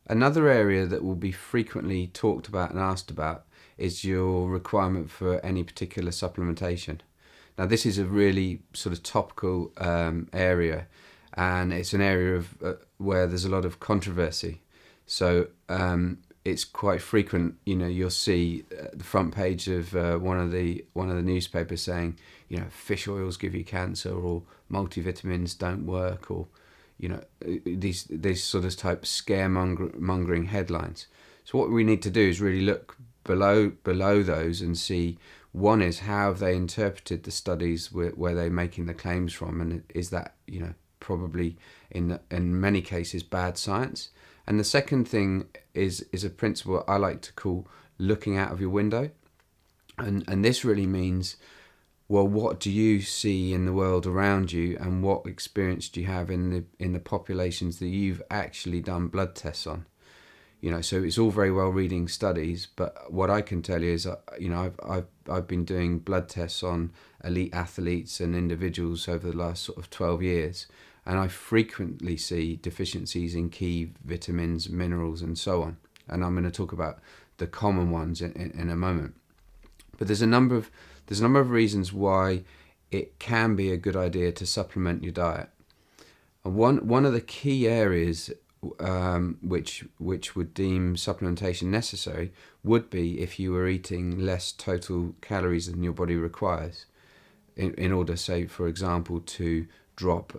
Another area that will be frequently talked about and asked about is your requirement for any particular supplementation. Now, this is a really sort of topical area, and it's an area of where there's a lot of controversy. So it's quite frequent, you'll see the front page of one of the newspapers saying, fish oils give you cancer, or multivitamins don't work, or these sort of type scaremongering headlines. So what we need to do is really look below those and see, one is how have they interpreted the studies where they're making the claims from, and is that probably in many cases bad science. And the second thing is a principle I like to call looking out of your window, and this really means, well, what do you see in the world around you, and what experience do you have in the populations that you've actually done blood tests on? So it's all very well reading studies, but what I can tell you is, I've been doing blood tests on elite athletes and individuals over the last sort of 12 years, and I frequently see deficiencies in key vitamins, minerals, and so on. And I'm going to talk about the common ones in a moment. But there's a number of reasons why it can be a good idea to supplement your diet. And one of the key areas which would deem supplementation necessary would be if you were eating less total calories than your body requires, in order, say, for example, to drop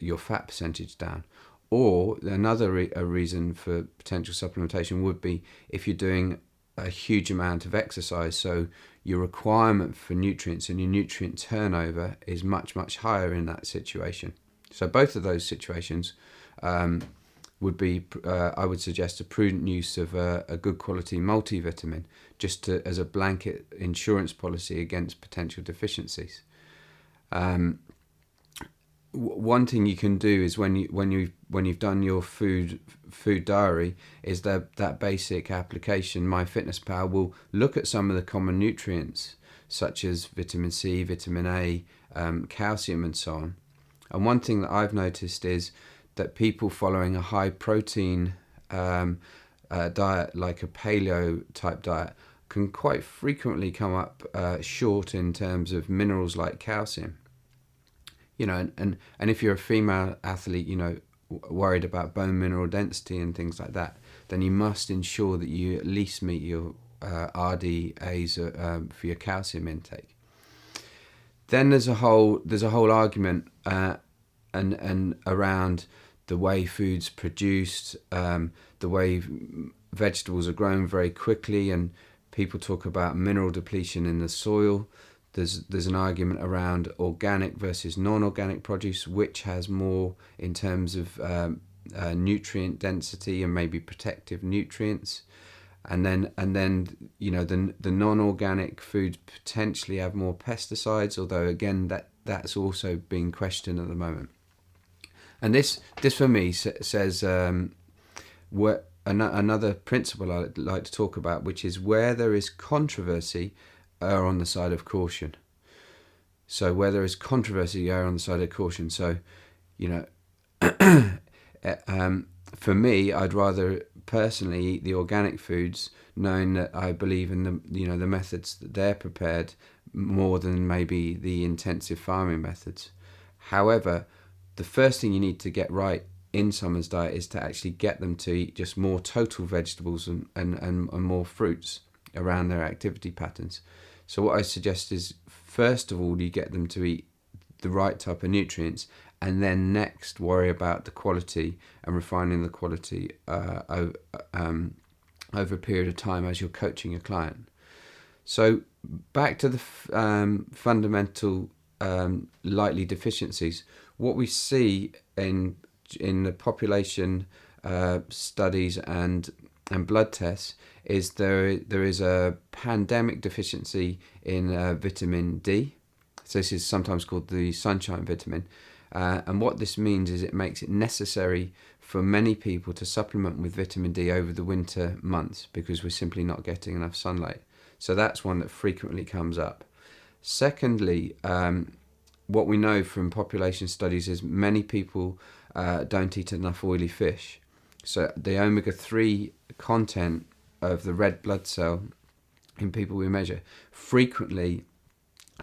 your fat percentage down. Or another reason for potential supplementation would be if you're doing a huge amount of exercise, so your requirement for nutrients and your nutrient turnover is much, much higher in that situation. So both of those situations would be, I would suggest, a prudent use of a good quality multivitamin, just as a blanket insurance policy against potential deficiencies. One thing you can do is when you've done your food diary, is that basic application MyFitnessPal will look at some of the common nutrients such as vitamin C, vitamin A, calcium, and so on. And one thing that I've noticed is that people following a high protein diet, like a paleo type diet, can quite frequently come up short in terms of minerals like calcium. And if you're a female athlete, worried about bone mineral density and things like that, then you must ensure that you at least meet your RDAs for your calcium intake. Then there's a whole argument and around the way food's produced, the way vegetables are grown very quickly, and people talk about mineral depletion in the soil. There's an argument around organic versus non-organic produce, which has more in terms of nutrient density and maybe protective nutrients, and then the non-organic foods potentially have more pesticides, although again that's also being questioned at the moment. And this for me says another principle I'd like to talk about, which is where there is controversy, err on the side of caution. So where there is controversy, err on the side of caution. So, for me, I'd rather personally eat the organic foods, knowing that I believe in the methods that they're prepared more than maybe the intensive farming methods. However, the first thing you need to get right in someone's diet is to actually get them to eat just more total vegetables and more fruits around their activity patterns. So what I suggest is, first of all, you get them to eat the right type of nutrients, and then next worry about the quality and refining the quality over a period of time as you're coaching your client. So back to the fundamental likely deficiencies. What we see in the population studies and blood tests is there is a pandemic deficiency in vitamin D. So this is sometimes called the sunshine vitamin. And what this means is it makes it necessary for many people to supplement with vitamin D over the winter months because we're simply not getting enough sunlight. So that's one that frequently comes up. Secondly, what we know from population studies is many people don't eat enough oily fish. So the omega-3 content of the red blood cell in people we measure frequently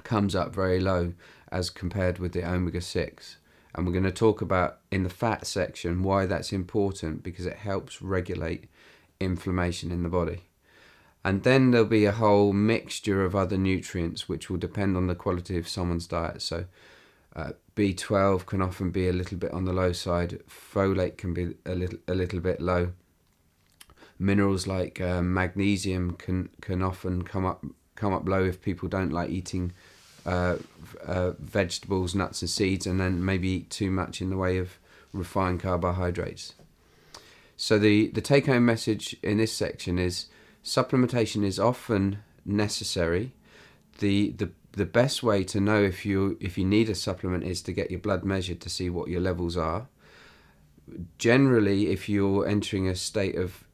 comes up very low as compared with the omega-6. And we're going to talk about in the fat section why that's important, because it helps regulate inflammation in the body. And then there'll be a whole mixture of other nutrients which will depend on the quality of someone's diet. So B12 can often be a little bit on the low side. Folate can be a little bit low. Minerals like magnesium can often come up low if people don't like eating vegetables, nuts and seeds, and then maybe eat too much in the way of refined carbohydrates. So the take-home message in this section is supplementation is often necessary. The best way to know if you need a supplement is to get your blood measured to see what your levels are. Generally, if you're entering a state of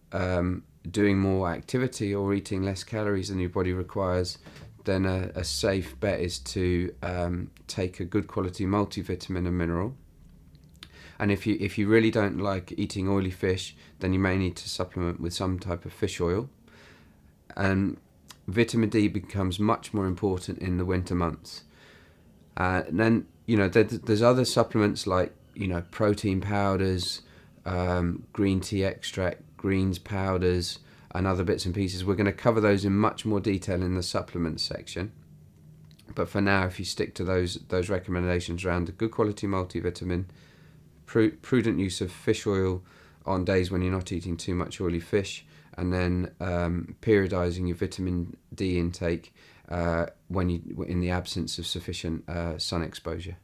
doing more activity or eating less calories than your body requires, then a safe bet is to take a good quality multivitamin and mineral. And if you really don't like eating oily fish, then you may need to supplement with some type of fish oil. And vitamin D becomes much more important in the winter months. And then there's other supplements like protein powders, green tea extract, greens powders, and other bits and pieces. We're going to cover those in much more detail in the supplements section. But for now, if you stick to those recommendations around a good quality multivitamin, prudent use of fish oil on days when you're not eating too much oily fish, and then periodizing your vitamin D intake when in the absence of sufficient sun exposure.